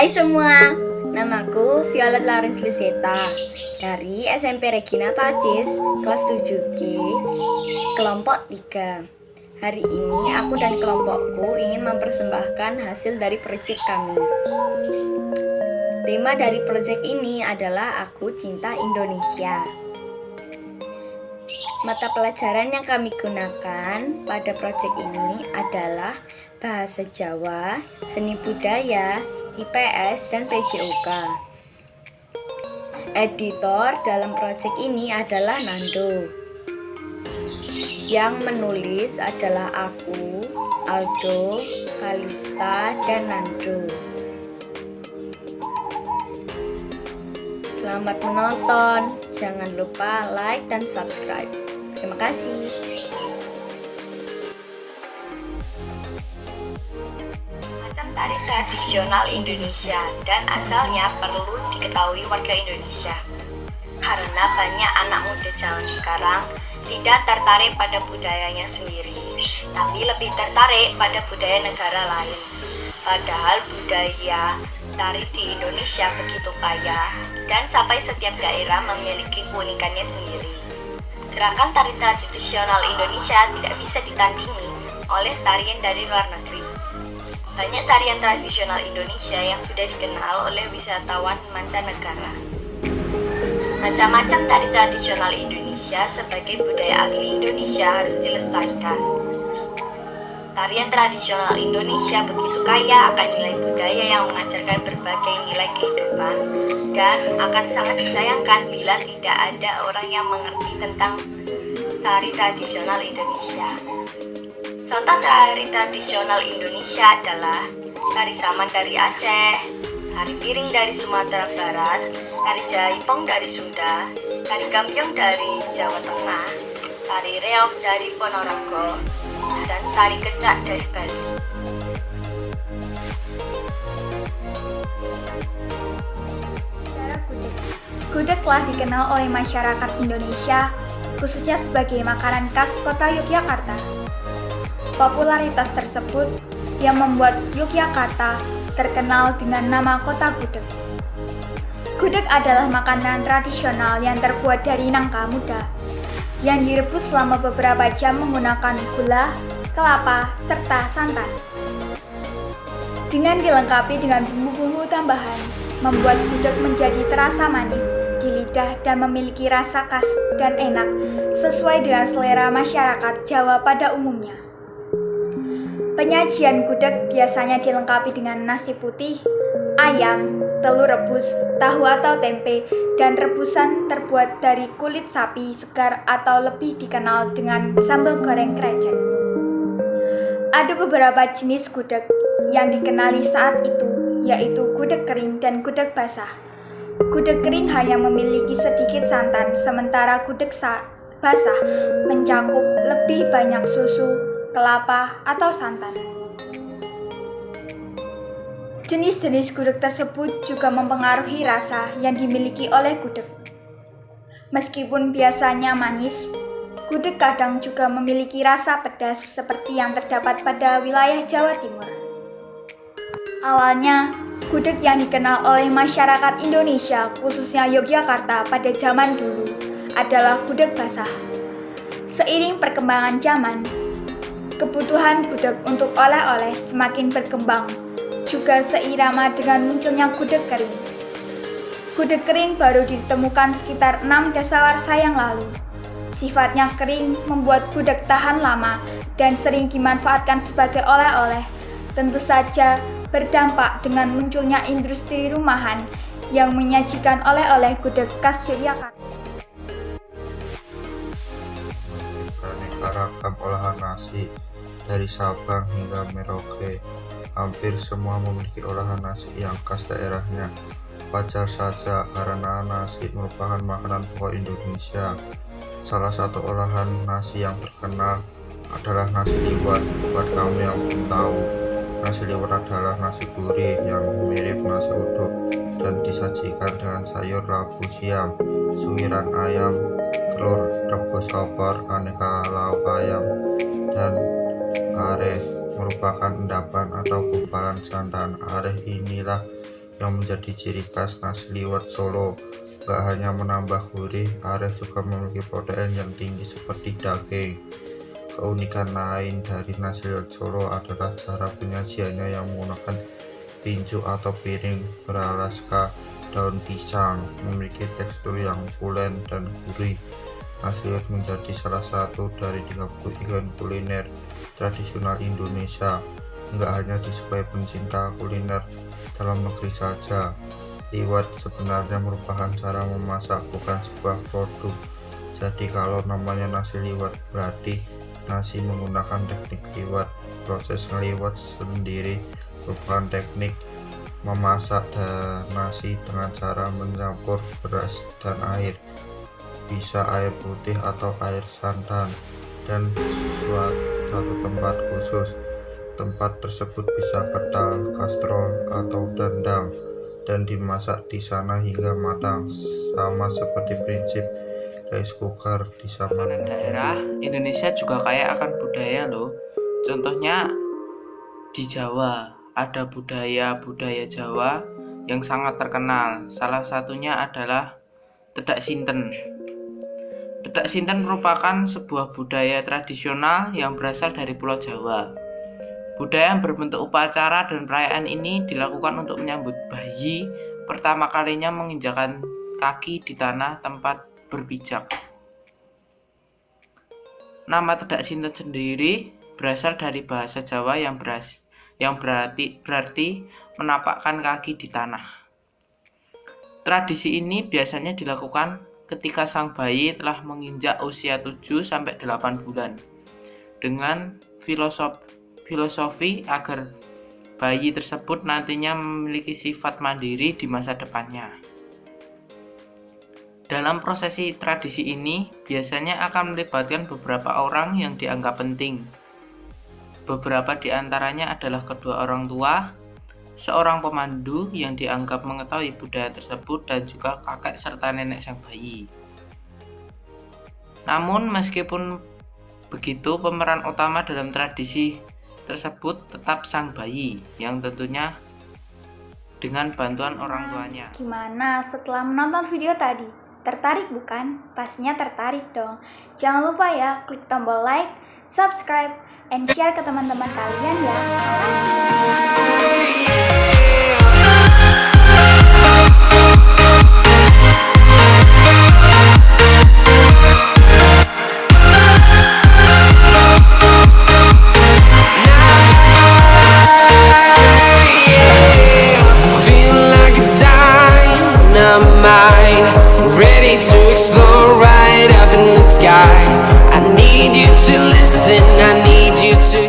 Hai semua, namaku Violet Lawrence Liseta dari SMP Regina Pacis, kelas 7G, kelompok 3. Hari ini aku dan kelompokku ingin mempersembahkan hasil dari proyek kami. Tema dari proyek ini adalah Aku Cinta Indonesia. Mata pelajaran yang kami gunakan pada proyek ini adalah Bahasa Jawa, Seni Budaya, IPS, dan PJOK. Editor dalam proyek ini adalah Nando. Yang menulis adalah aku, Aldo, Kalista, dan Nando. Selamat menonton, jangan lupa like dan subscribe. Terima kasih. Macam tari tradisional Indonesia dan asalnya perlu diketahui warga Indonesia. Karena banyak anak muda zaman sekarang tidak tertarik pada budayanya sendiri, tapi lebih tertarik pada budaya negara lain. Padahal budaya tari di Indonesia begitu kaya dan sampai setiap daerah memiliki keunikannya sendiri. Gerakan tari tradisional Indonesia tidak bisa ditandingi oleh tarian dari luar negeri. Banyak tarian tradisional Indonesia yang sudah dikenal oleh wisatawan mancanegara. Macam-macam tari tradisional Indonesia sebagai budaya asli Indonesia harus dilestarikan. Tarian tradisional Indonesia begitu kaya akan nilai budaya yang mengajarkan berbagai nilai kehidupan dan akan sangat disayangkan bila tidak ada orang yang mengerti tentang tari tradisional Indonesia. Contoh tari tradisional Indonesia adalah tari saman dari Aceh, tari piring dari Sumatera Barat, tari jaipong dari Sunda, tari gambyong dari Jawa Tengah, tari reog dari Ponorogo, dan tari kecak dari Bali. Gudeg telah dikenal oleh masyarakat Indonesia, khususnya sebagai makanan khas kota Yogyakarta. Popularitas tersebut yang membuat Yogyakarta terkenal dengan nama kota gudeg. Gudeg adalah makanan tradisional yang terbuat dari nangka muda, yang direbus selama beberapa jam menggunakan gula, kelapa, serta santan. Dengan dilengkapi dengan bumbu-bumbu tambahan, membuat gudeg menjadi terasa manis di lidah dan memiliki rasa khas dan enak sesuai dengan selera masyarakat Jawa pada umumnya. Penyajian gudeg biasanya dilengkapi dengan nasi putih, ayam, telur rebus, tahu atau tempe, dan rebusan terbuat dari kulit sapi segar atau lebih dikenal dengan sambal goreng krecek. Ada beberapa jenis gudeg yang dikenali saat itu, yaitu gudeg kering dan gudeg basah. Gudeg kering hanya memiliki sedikit santan, sementara gudeg basah mencakup lebih banyak susu, kelapa, atau santan. Jenis-jenis gudeg tersebut juga mempengaruhi rasa yang dimiliki oleh gudeg. Meskipun biasanya manis, gudeg kadang juga memiliki rasa pedas seperti yang terdapat pada wilayah Jawa Timur. Awalnya, gudeg yang dikenal oleh masyarakat Indonesia, khususnya Yogyakarta pada zaman dulu, adalah gudeg basah. Seiring perkembangan zaman, kebutuhan gudeg untuk oleh-oleh semakin berkembang, juga seirama dengan munculnya gudeg kering. Gudeg kering baru ditemukan sekitar 6 dasawarsa yang lalu. Sifatnya kering membuat gudeg tahan lama dan sering dimanfaatkan sebagai oleh-oleh. Tentu saja berdampak dengan munculnya industri rumahan yang menyajikan oleh-oleh gudeg khas Yogyakarta. Beraneka ragam olahan nasi dari Sabang hingga Merauke. Hampir semua memiliki olahan nasi yang khas daerahnya. Wajar saja karena nasi merupakan makanan pokok Indonesia. Salah satu olahan nasi yang terkenal adalah nasi liwet. Buat kamu yang belum tahu, nasi liwet adalah nasi gurih yang mirip nasi uduk dan disajikan dengan sayur labu siam, suiran ayam, telur rebus opor, aneka lauk ayam, dan areh. merupakan endapan atau gumpalan santan. Areh inilah yang menjadi ciri khas nasi liwet Solo. Gak hanya menambah gurih, areh juga memiliki protein yang tinggi seperti daging. Keunikan lain dari nasi liwet Solo adalah cara penyajiannya yang menggunakan pincu atau piring beralaskan daun pisang, memiliki tekstur yang pulen dan gurih. Nasi liwet menjadi salah satu dari 30 ikon kuliner tradisional Indonesia. Enggak hanya disukai pencinta kuliner dalam negeri saja, liwet sebenarnya merupakan cara memasak, bukan sebuah produk. Jadi kalau namanya nasi liwet, berarti nasi menggunakan teknik liwet. Proses ngeliwet sendiri merupakan teknik memasak nasi dengan cara mencampur beras dan air, bisa air putih atau air santan, dan suatu tempat khusus. Tempat tersebut bisa kental, kastrol, atau dandang, dan dimasak di sana hingga matang, sama seperti prinsip rice cooker di zaman daerah. Indonesia juga kaya akan budaya loh. Contohnya di Jawa ada budaya Jawa yang sangat terkenal. Salah satunya adalah Tedak Sinten. Tedak Sinten merupakan sebuah budaya tradisional yang berasal dari Pulau Jawa. Budaya yang berbentuk upacara dan perayaan ini dilakukan untuk menyambut bayi pertama kalinya menginjakan kaki di tanah tempat berpijak. Nama Tedak Sinten sendiri berasal dari bahasa Jawa yang berarti menapakkan kaki di tanah. Tradisi ini biasanya dilakukan ketika sang bayi telah menginjak usia 7-8 bulan dengan filosofi agar bayi tersebut nantinya memiliki sifat mandiri di masa depannya. Dalam prosesi tradisi ini biasanya akan melibatkan beberapa orang yang dianggap penting. Beberapa di antaranya adalah kedua orang tua, seorang pemandu yang dianggap mengetahui budaya tersebut, dan juga kakek serta nenek sang bayi. Namun meskipun begitu, pemeran utama dalam tradisi tersebut tetap sang bayi, yang tentunya dengan bantuan orang tuanya. Gimana setelah menonton video tadi? Tertarik bukan? Pastinya tertarik dong. Jangan lupa ya, klik tombol like, subscribe, and share ke teman-teman kalian ya. Ready to explore right up in the sky. I need you to listen, I need you to